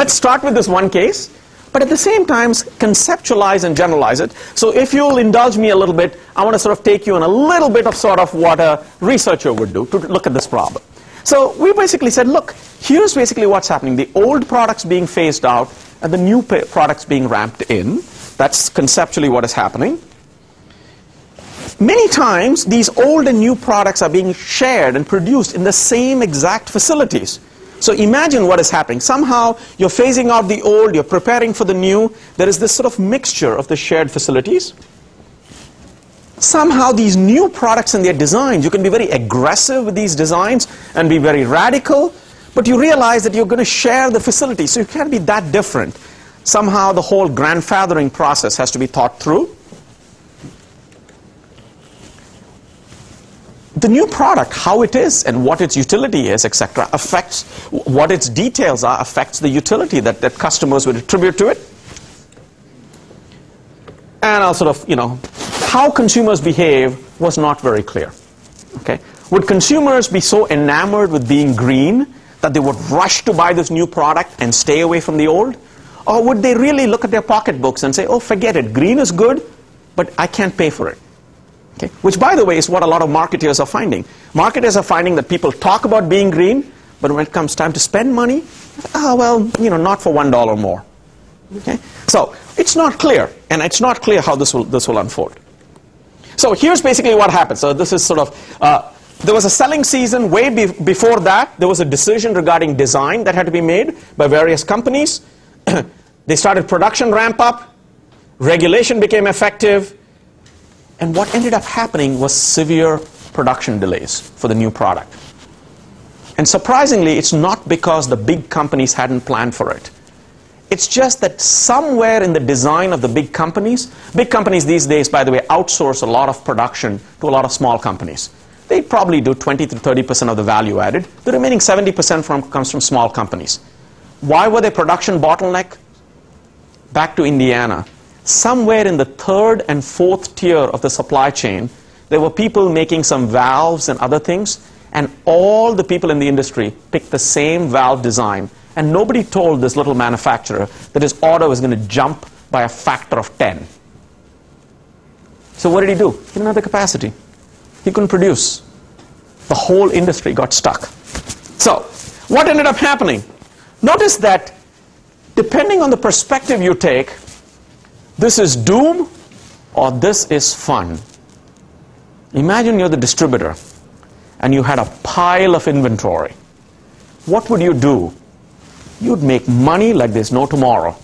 let's start with this one case, but at the same time conceptualize and generalize it. So if you'll indulge me a little bit, I want to sort of take you in a little bit of sort of what a researcher would do to look at this problem. So we basically said, look, here's basically what's happening. The old products being phased out and the new products being ramped in. That's conceptually what is happening. Many times, these old and new products are being shared and produced in the same exact facilities. So imagine what is happening. Somehow, you're phasing out the old, you're preparing for the new. There is this sort of mixture of the shared facilities. Somehow, these new products and their designs, you can be very aggressive with these designs and be very radical, but you realize that you're going to share the facility, so you can't be that different. Somehow, the whole grandfathering process has to be thought through. The new product, how it is and what its utility is, etc., affects what its details are, affects the utility that customers would attribute to it. And I'll sort of, how consumers behave was not very clear. Okay? Would consumers be so enamored with being green that they would rush to buy this new product and stay away from the old? Or would they really look at their pocketbooks and say, oh, forget it, green is good, but I can't pay for it? Okay. Which, by the way, is what a lot of marketers are finding. Marketers are finding that people talk about being green, but when it comes time to spend money, well, not for $1 more. Okay. So it's not clear, and it's not clear how this will unfold. So here's basically what happened. So this is sort of there was a selling season way before that. There was a decision regarding design that had to be made by various companies. They started production ramp up. Regulation became effective. And what ended up happening was severe production delays for the new product. And surprisingly, it's not because the big companies hadn't planned for it. It's just that somewhere in the design of the big companies these days, by the way, outsource a lot of production to a lot of small companies. They probably do 20 to 30% of the value added. The remaining 70% comes from small companies. Why were they production bottleneck? Back to Indiana. Somewhere in the third and fourth tier of the supply chain, there were people making some valves and other things, and all the people in the industry picked the same valve design, and nobody told this little manufacturer that his order was going to jump by a factor of 10. So what did he do? He didn't have the capacity. He couldn't produce. The whole industry got stuck. So what ended up happening? Notice that depending on the perspective you take, this is doom or this is fun. Imagine you're the distributor and you had a pile of inventory. What would you do? You'd make money like there's no tomorrow.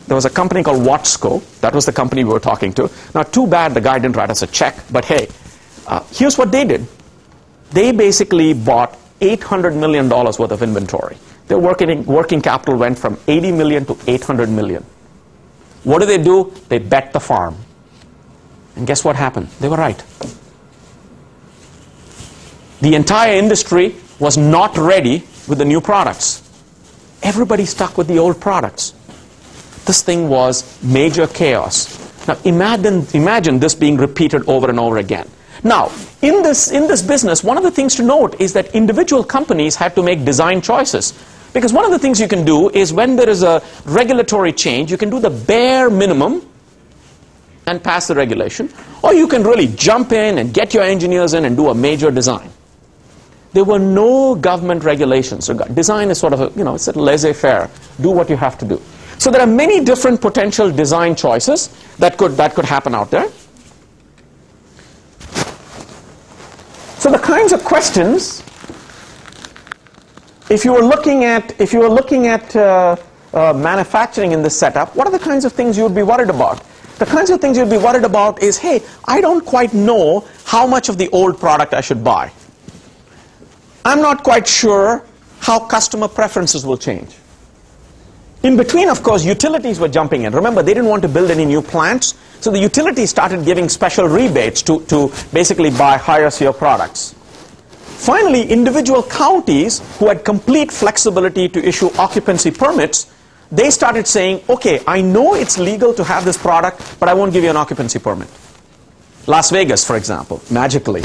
There was a company called Watsco. That was the company we were talking to. Now, too bad the guy didn't write us a check, but hey, here's what they did. They basically bought $800 million worth of inventory. Their working capital went from 80 million to 800 million. What do? They bet the farm. And guess what happened? They were right. The entire industry was not ready with the new products. Everybody stuck with the old products. This thing was major chaos. Now imagine this being repeated over and over again. Now, in this business, one of the things to note is that individual companies had to make design choices. Because one of the things you can do is when there is a regulatory change, you can do the bare minimum and pass the regulation. Or you can really jump in and get your engineers in and do a major design. There were no government regulations. So design is sort of it's a laissez-faire. Do what you have to do. So there are many different potential design choices that could happen out there. So the kinds of questions, if you were looking at manufacturing in this setup, what are the kinds of things you would be worried about? The kinds of things you'd be worried about is, hey, I don't quite know how much of the old product I should buy. I'm not quite sure how customer preferences will change. In between, of course, utilities were jumping in. Remember, they didn't want to build any new plants, so the utilities started giving special rebates to basically buy higher tier products. Finally, individual counties who had complete flexibility to issue occupancy permits, they started saying, okay, I know it's legal to have this product, but I won't give you an occupancy permit. Las Vegas, for example, magically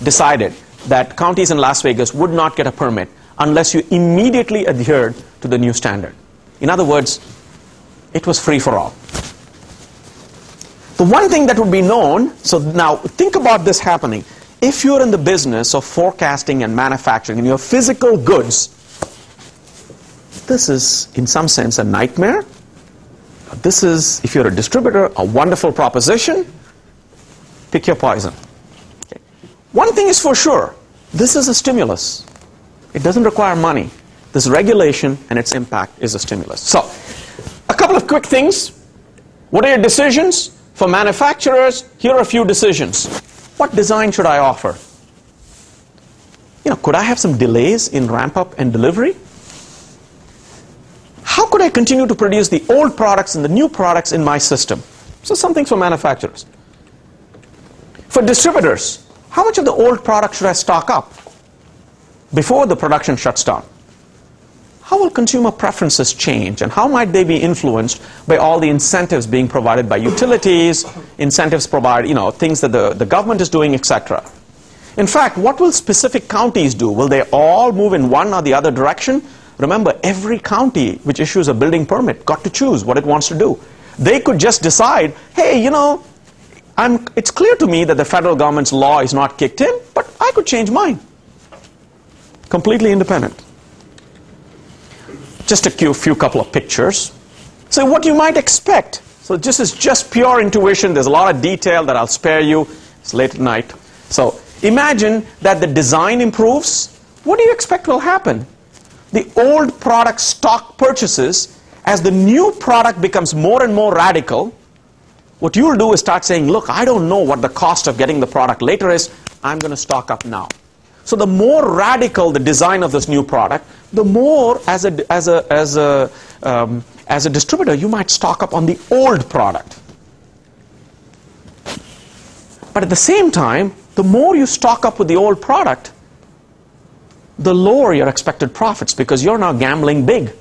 decided that counties in Las Vegas would not get a permit unless you immediately adhered to the new standard. In other words, it was free for all. The one thing that would be known, so now think about this happening. If you're in the business of forecasting and manufacturing and you have physical goods, this is in some sense a nightmare. This is, if you're a distributor, a wonderful proposition. Pick your poison. Okay. One thing is for sure, this is a stimulus. It doesn't require money. This regulation and its impact is a stimulus. So, a couple of quick things. What are your decisions? For manufacturers, here are a few decisions. What design should I offer? Could I have some delays in ramp up and delivery? How could I continue to produce the old products and the new products in my system? So some things for manufacturers. For distributors, how much of the old product should I stock up before the production shuts down? How will consumer preferences change, and how might they be influenced by all the incentives being provided by utilities, incentives provide, things that the government is doing, etc. In fact, what will specific counties do? Will they all move in one or the other direction? Remember, every county which issues a building permit got to choose what it wants to do. They could just decide, hey, it's clear to me that the federal government's law is not kicked in, but I could change mine. Completely independent. Just a few couple of pictures. So what you might expect. So this is just pure intuition. There's a lot of detail that I'll spare you. It's late at night. So imagine that the design improves. What do you expect will happen? The old product stock purchases, as the new product becomes more and more radical, what you'll do is start saying, look, I don't know what the cost of getting the product later is. I'm going to stock up now. So the more radical the design of this new product, the more as a distributor you might stock up on the old product. But at the same time, the more you stock up with the old product, the lower your expected profits, because you're now gambling big.